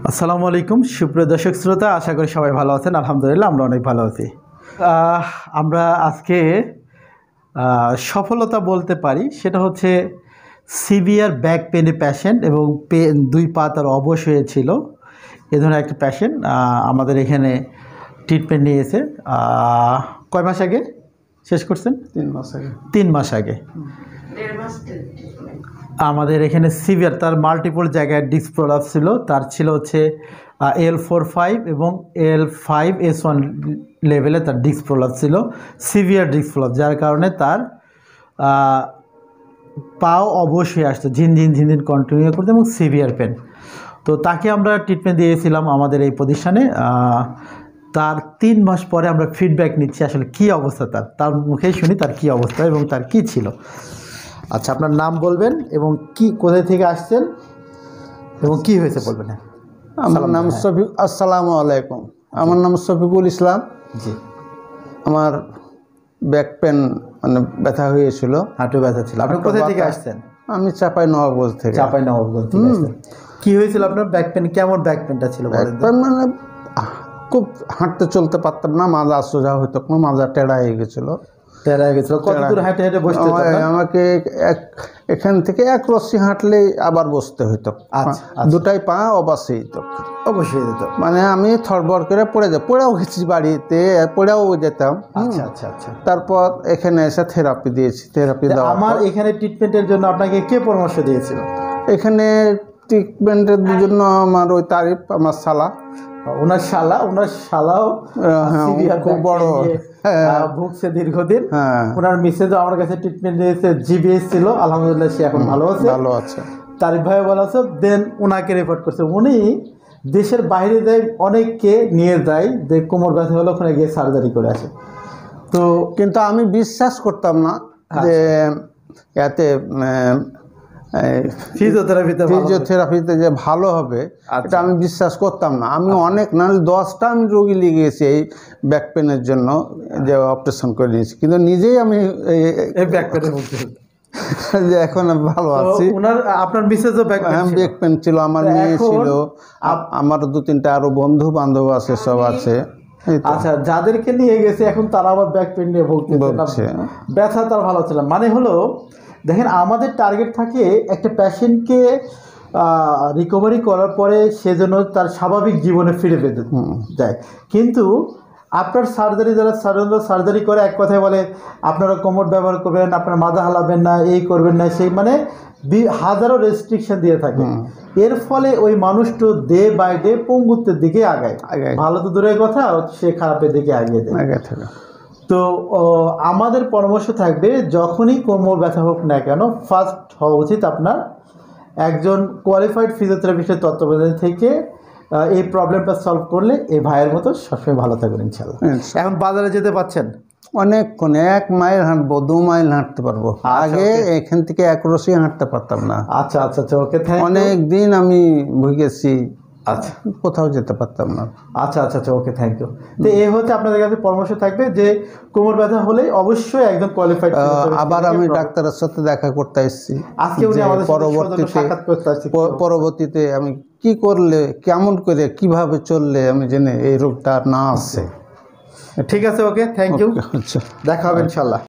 আসসালামু আলাইকুম সুপ্রিয় দর্শক শ্রোতা, আশা করি সবাই ভালো আছেন। আলহামদুলিল্লাহ আমরা অনেক ভালো আছি। আমরা আজকে সফলতা বলতে পারি, সেটা হচ্ছে সিভিয়ার ব্যাক পেনের পেশেন্ট এবং দুই পা তার অবশ হয়েছিল, এ ধরনের একটা পেশেন্ট আমাদের এখানে ট্রিটমেন্ট নিয়েছে। কয় মাস আগে শেষ করছেন? 3 মাস আগে। 3 মাস আগে আমাদের এখানে সিভিয়ার, তার মাল্টিপল জায়গায় ডিস্ক প্রলাপস ছিল। তার ছিল হচ্ছে L4-5 এবং L5S1 লেভেলে তার ডিস্ক প্রলাপস ছিল, সিভিয়ার ডিস্ক প্রলাপস, যার কারণে তার পাও অবশ্যই আসতো, ঝিনঝিন কন্টিনিউ করতে এবং সিভিয়ার পেন। তো তাকে আমরা ট্রিটমেন্ট দিয়েছিলাম আমাদের এই প্রতিষ্ঠানে। তার 3 মাস পরে আমরা ফিডব্যাক নিচ্ছি আসলে কী অবস্থা, তার মুখেই শুনি তার কী অবস্থা এবং তার কী ছিল। আচ্ছা, আপনার নাম বলবেন এবং কি কোথায় থেকে আসছেন এবং কি হয়েছে বলবেন। আমার নাম আসসালামু আলাইকুম। আমার নাম শফিকুল ইসলাম। জি। আমার ব্যাক পেন মানে ব্যথা হয়েছিল, হাঁটু ব্যথা ছিল। আপনি কোথায় থেকে আসছেন? আমি চাঁপাইনবাবগঞ্জ থেকে। চাঁপাইনবাবগঞ্জ থেকে আসছেন। কি হয়েছিল আপনার ব্যাক পেন? কেমন ব্যাক পেনটা ছিল বলেন? মানে খুব হাঁটতে চলতে পারতাম না, মাজা সোজা হইতো না, মাজা টেড়া হয়ে গেছিলো। কত দূর হেঁটে হেঁটে বসতে হতো? আমাকে এখান থেকে এক রশ্মি হাঁটলেই আবার বসতে হইতো। দুটাই পা অবশ্যই হইতো, অবশ্যই যেত। মানে আমি থরবর করে পড়েও গেছি বাড়িতে, পড়েও যেতাম। আচ্ছা আচ্ছা আচ্ছা। তারপর এখানে এসে থেরাপি দিয়েছি। থেরাপি দেওয়া আমার এখানে ট্রিটমেন্টের জন্য আপনাকে কে পরামর্শ দিয়েছিল? এখানে ট্রিটমেন্টের জন্য আমার ওই তারিফ, আমার শালা, ওনার শালাও খুব বড় ভুগছে দীর্ঘদিন। ওনার মিসেজও আমার কাছে ট্রিটমেন্ট দিয়েছে, জিবিএস ছিল, আলহামদুলিল্লাহ সে এখন ভালো আছে। তারিফ ভাই ভালো আছে, দেন ওনাকে রেফার করছে। উনি দেশের বাইরে যায়, অনেককে নিয়ে যায়, যে কোমর ব্যথা হলো ওখানে গিয়ে সার্জারি করে আসে। তো কিন্তু আমি বিশ্বাস করতাম না যে এতে ফিজিওথেরাপিতে যে ভালো হবে, এটা আমি বিশ্বাস করতাম না। আমি অনেক নাহলে 10টা আমি রোগী লিখেছি এই ব্যাক পেনের জন্য, যে অপারেশন করে নিয়েছি, কিন্তু নিজেই আমি এই ব্যাক পেনের যে এখন ভালো আছি। আপনার মিসেসও ব্যাক পেন ছিল, আমার মেয়ে ছিল, আমার 2-3টা আরো বন্ধু বান্ধব আছে, সব আছে। আচ্ছা, যাদেরকে নিয়ে গেছে এখন তারা আবার ব্যাক পেন নিয়ে ভুগছে, ব্যথা তার ভালো ছিল। মানে হলো, দেখেন আমাদের টার্গেট থাকে একটা পেশেন্টকে রিকভারি করার পরে সে যেন তার স্বাভাবিক জীবনে ফিরে পেতে যায়। কিন্তু আপনার যারা সার্জারি করে এক কথায় বলে আপনারা কোমর ব্যবহার করবেন, আপনারা মাথা হালাবেন না, এই করবেন না, সেই মানে হাজারো রেস্ট্রিকশন দিয়ে থাকে। এর ফলে ওই মানুষটা ডে বাই ডে পঙ্গুত্বের দিকে আগায়। ভালো তো দূরের কথা, সে খারাপের দিকে আগিয়ে দেয়। তো আমাদের পরামর্শ থাকবে, যখনই কোমর ব্যথা হোক না কেন, ফার্স্ট হওয়া উচিত আপনার একজন কোয়ালিফাইড ফিজিওথেরাপিস্টের তত্ত্বাবধানে থেকে এই প্রবলেমটা সলভ করলে এই ভাইয়ের মতো সবসময় ভালো থাকবেন ইনশাল্লাহ। এখন বাজারে যেতে পারছেন? অনেকক্ষণ 1 মাইল হাঁটবো, 2 মাইল হাঁটতে পারবো। আগে এখান থেকে এক রশি হাঁটতে পারতাম না। আচ্ছা আচ্ছা আচ্ছা, ওকে, অনেক দিন আমি ভুগেছি। আচ্ছা, কোথাও যেতে পারতাম না। আচ্ছা আচ্ছা আচ্ছা, ওকে, থ্যাংক ইউ। তো এই হচ্ছে আপনাদের কাছে পরামর্শ থাকবে যে কোমর ব্যথা হলে অবশ্যই একদম কোয়ালিফাইড। আবার আমি ডাক্তারের সাথে দেখা করতে এসেছি আজকে, উনি আমাদের পরবর্তীতে আমি কি করলে, কেমন করে, কিভাবে চললে আমি জেনে এই রোগটা না আসে। ঠিক আছে, ওকে, থ্যাংক ইউ। দেখা হবে ইনশাল্লাহ।